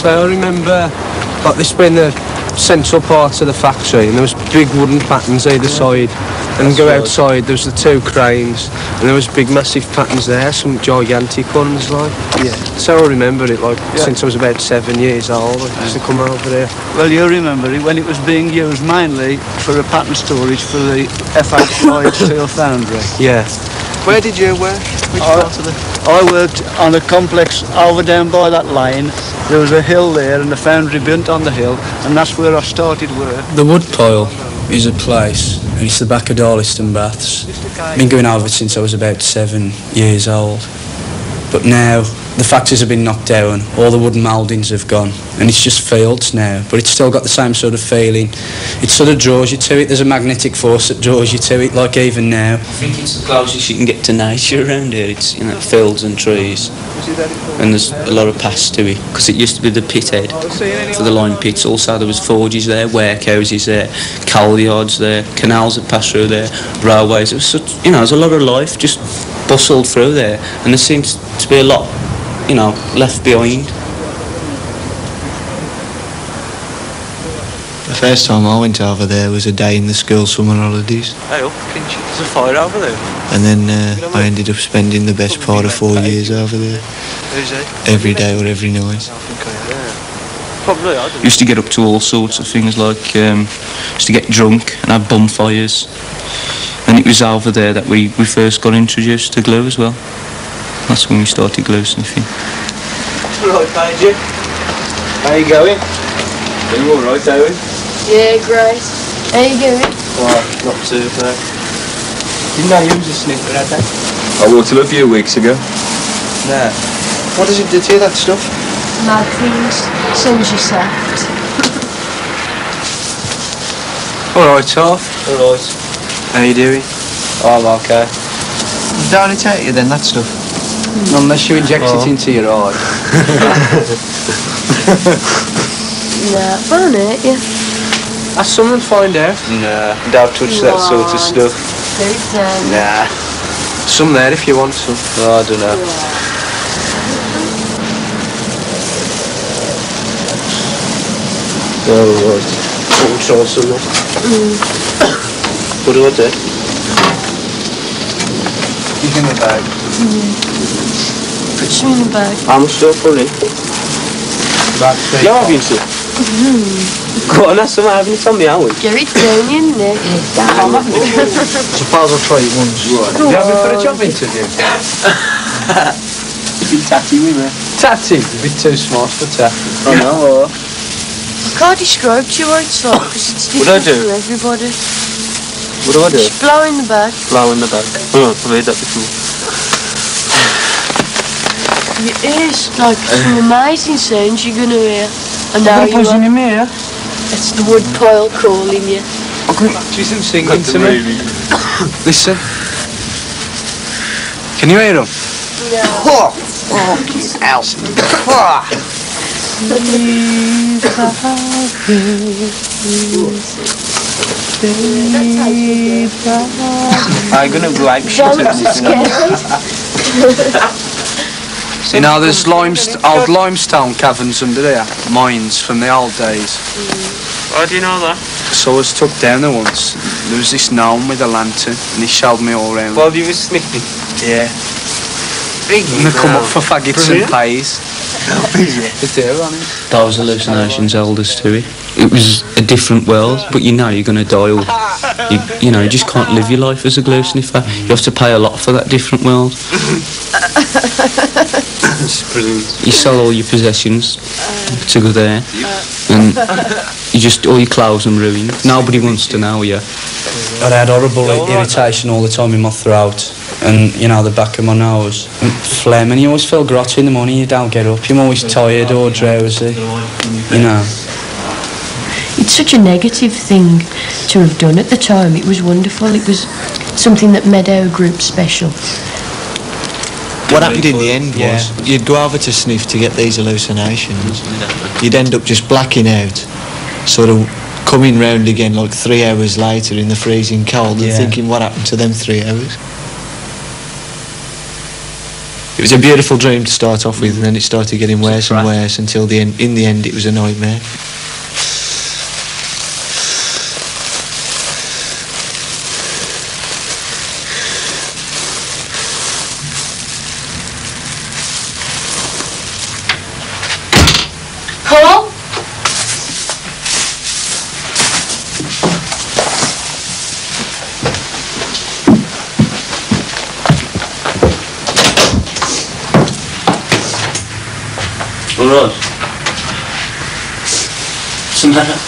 So I remember like this being the central part of the factory, and there was big wooden patterns either side, and go outside there was the 2 cranes, and there was big massive patterns there, some gigantic ones like. Yeah. So I remember it like since I was about 7 years old. I used to come over there. Well, you remember it when it was being used mainly for a pattern storage for the Ackroyd steel foundry. Yeah. Where did you work? Which part of the... I worked on a complex over down by that lane. There was a hill there and the foundry built on the hill, and that's where I started work. The Woodpile is a place, and it's the back of Darlaston baths. I've been going over it since I was about 7 years old. But now the factories have been knocked down, all the wooden mouldings have gone, and it's just fields now, but it's still got the same sort of feeling. It sort of draws you to it. There's a magnetic force that draws you to it, like even now. I think it's the closest you can get to nature around here. It's, you know, fields and trees, and there's a lot of paths to it, because it used to be the pit head for the lime pits. Also there was forges there, warehouses there, coal yards there, canals that passed through there, railways. It was such, you know, there's a lot of life just bustled through there, and there seems to be a lot, you know, left behind. The first time I went over there was a day in the school summer holidays. Hey up, there's a fire over there. And then I ended up spending the best part of 4 years over there. Every day or every night. Probably I Used to get up to all sorts of things, like used to get drunk and have bonfires. And it was over there that we first got introduced to glue as well. That's when we started glue sniffing. Right, Paige. How you going? Are you alright, Owen? Yeah, great. How you going? Well, not too bad. Didn't know you was a sniffer, had they? I walked it a few weeks ago. Nah. What does it do to you, that stuff? Mad things. Sends you soft. Alright, Half. Alright. How you doing? Oh, I'm okay. Don't it hurt you then, that stuff? Unless you inject it into your eye. Nah, won't hurt you. Has someone find out? Nah, don't touch that sort of stuff. Very tiny. Nah. Some there if you want some. Oh, I don't know. Oh, right. We'll try some then. What do I do? Give him a bag. Put some in the bag. How much do I put in? About 3. No, obviously. Go on, that's some having it on me, aren't we? Get it down in there. Suppose I'll try it once. Right. You have me for a job interview? You'd be tatty with me. Tatty? A bit too smart for tatty. I know. I can't describe to you what it's like, because it's different for everybody. What do I do? Just blow in the bag. Blow in the bag. Oh, I've heard that before. Your ears, like some amazing sounds you're going to hear. And now you are. In here? It's the Woodpile calling you. She's singing to me. Listen. Can you hear them? No. Fucking hell. I'm gonna go out You know, there's old limestone caverns under there, mines from the old days. Why do you know that? So I was took down there once. There was this gnome with a lantern, and he showed me all around. While you were sniffing? Yeah. And they come up for faggots and pies. Those hallucinations held us to it. It was a different world, but you know you're going to die. Or you know, you just can't live your life as a glue sniffer. You have to pay a lot for that different world. It's brilliant. You sell all your possessions to go there, and you just all your clothes and ruined. Nobody wants to know you. I had horrible irritation all the time in my throat, and you know, the back of my nose, and phlegm, and you always feel grotty in the morning. You don't get up. You're always tired or drowsy. You know. It's such a negative thing to have done at the time. It was wonderful. It was something that made our group special. What happened in the end was you'd go over to sniff to get these hallucinations. You'd end up just blacking out, sort of coming round again like 3 hours later in the freezing cold and thinking, what happened to them 3 hours? It was a beautiful dream to start off with, and then it started getting worse and worse until the end. In the end, it was a nightmare. Hello? All right. What's the matter?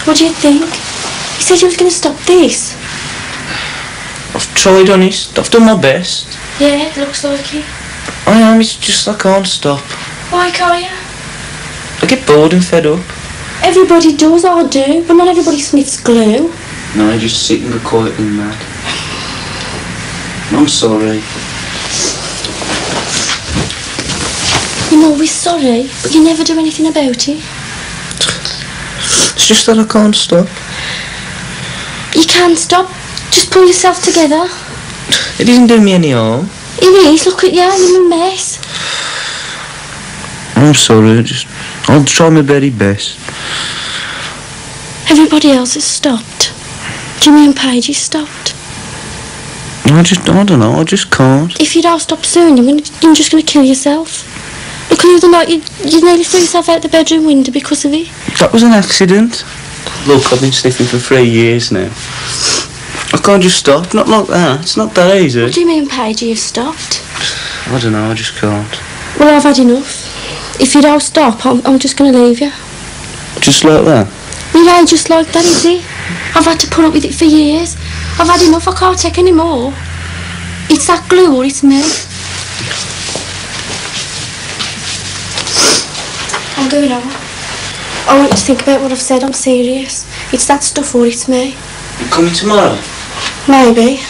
What do you think? He said he was going to stop this. I've tried, honest. I've done my best. Yeah, it looks like it. I am. It's just I can't stop. Why can't you? I get bored and fed up. Everybody does, I do, but not everybody sniffs glue. No, I just sit and go quiet and mad. I'm sorry. You know, we're sorry, but you never do anything about it. It's just that I can't stop. You can't stop. Just pull yourself together. It doesn't do me any harm. It is, look at you, you're a mess. I'm sorry, I'll try my very best. Everybody else has stopped. Jimmy and Paige has stopped. I don't know, I just can't. If you don't stop soon, you're just going to kill yourself. Look at the other night, you nearly threw yourself out the bedroom window because of it. That was an accident. Look, I've been sniffing for 3 years now. I can't just stop, not like that. It's not that easy. What do you mean, Paige, you've stopped? I don't know, I just can't. Well, I've had enough. If you don't stop, I'm just going to leave you. Just like that? It ain't just like that, is it? I've had to put up with it for years. I've had enough, I can't take any more. It's that glue or it's me. I'm going over. I want you to think about what I've said, I'm serious. It's that stuff or it's me. You coming tomorrow? Maybe.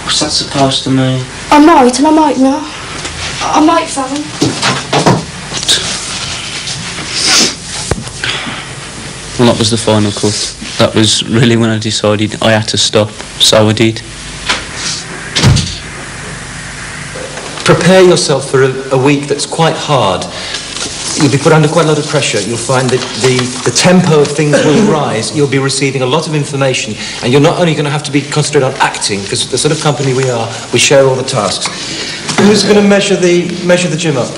What's that supposed to mean? I might and I might not. I might phone. Well, that was the final cut. That was really when I decided I had to stop, so I did. Prepare yourself for a week that's quite hard. You'll be put under quite a lot of pressure. You'll find that the tempo of things will rise. You'll be receiving a lot of information, and you're not only going to have to be concentrated on acting, because the sort of company we are, we share all the tasks. Who's going to measure the gym up?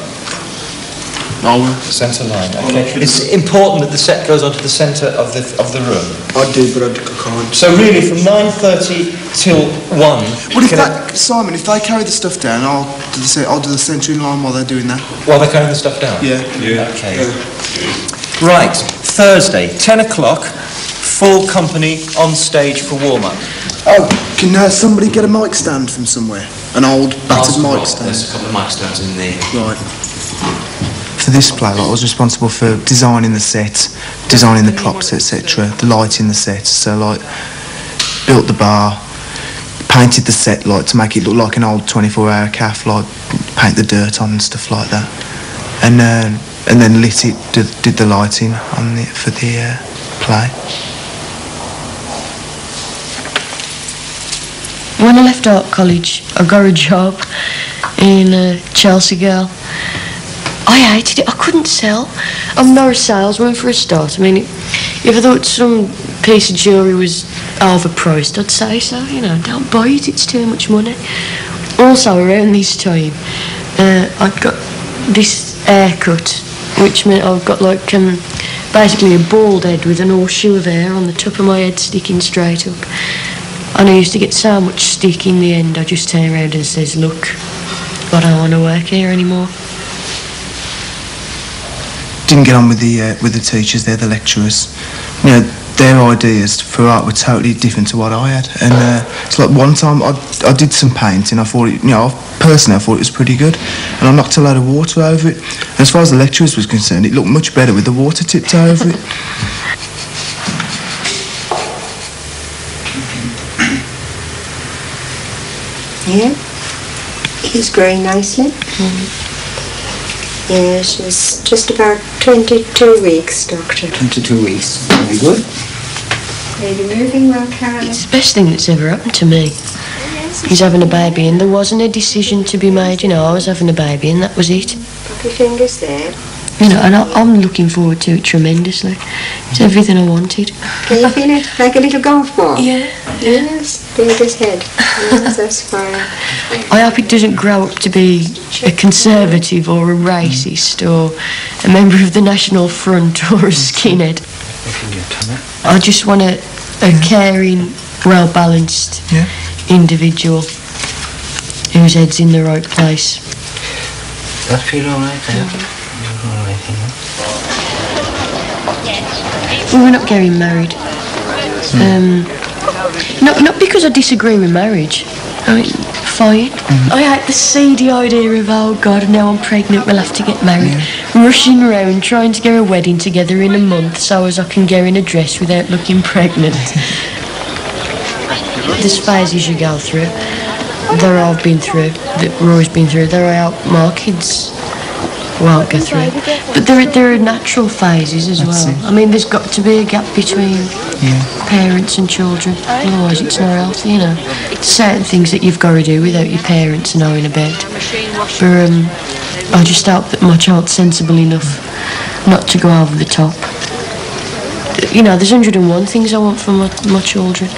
Centre line. Okay. It's important that the set goes onto the centre of the room. I do, but I can't. So really, from 9:30 till 1. Well, if that, Simon, if they carry the stuff down, I'll do the centering line while they're doing that. While they're carrying the stuff down. Yeah. Okay. Yeah. Right. Thursday, 10 o'clock. Full company on stage for warm up. Oh, can somebody get a mic stand from somewhere? An old battered mic stand. There's a couple of mic stands in there. Right. For this play, I was responsible for designing the set, designing the props, etc., the light in the set. So, built the bar, painted the set to make it look like an old 24-hour cafe, paint the dirt on and stuff like that, and then lit it, did the lighting on it for the play. When I left art college, I got a job in Chelsea Girl. I hated it. I couldn't sell. I'm not a salesman for a start. I mean, if I thought some piece of jewellery was overpriced, I'd say so. Don't buy it. It's too much money. Also, around this time, I got this haircut, which meant I've got basically a bald head with an horseshoe of hair on the top of my head sticking straight up. And I used to get so much stick in the end, I just turn around and says, look, I don't want to work here anymore. Didn't get on with the teachers, they're the lecturers. Their ideas for art were totally different to what I had. And it's like one time I did some painting, I thought personally I thought it was pretty good. And I knocked a load of water over it. And as far as the lecturers was concerned, it looked much better with the water tipped over it. Yeah, he's growing nicely. Yeah, she's just about 22 weeks, Doctor. 22 weeks. Very good. Are you moving well, Caroline? It's the best thing that's ever happened to me. he's having a baby, and there wasn't a decision to be made. You know, I was having a baby, and that was it. Pop your fingers there. You know, and I'm looking forward to it tremendously. It's everything I wanted. Can you feel it like a little golf ball? Yeah. Yes, big as head. Yes, that's fine. I hope it doesn't grow up to be a conservative or a racist or a member of the National Front or a skinhead. I just want a caring, well-balanced individual whose head's in the right place. That feel all right now? We're not getting married. Not because I disagree with marriage. I mean, fine. I hate the seedy idea of, oh God, now I'm pregnant, we'll have to get married. Rushing around trying to get a wedding together in a month so as I can go in a dress without looking pregnant. There's phases you go through. That I've been through, that Roy's been through, that I hope my kids won't go through. But there are natural phases as well. I mean, there's got to be a gap between parents and children, otherwise it's not healthy, you know. Certain things that you've got to do without your parents knowing about. But I just hope that my child's sensible enough not to go over the top. You know, there's 101 things I want for my children.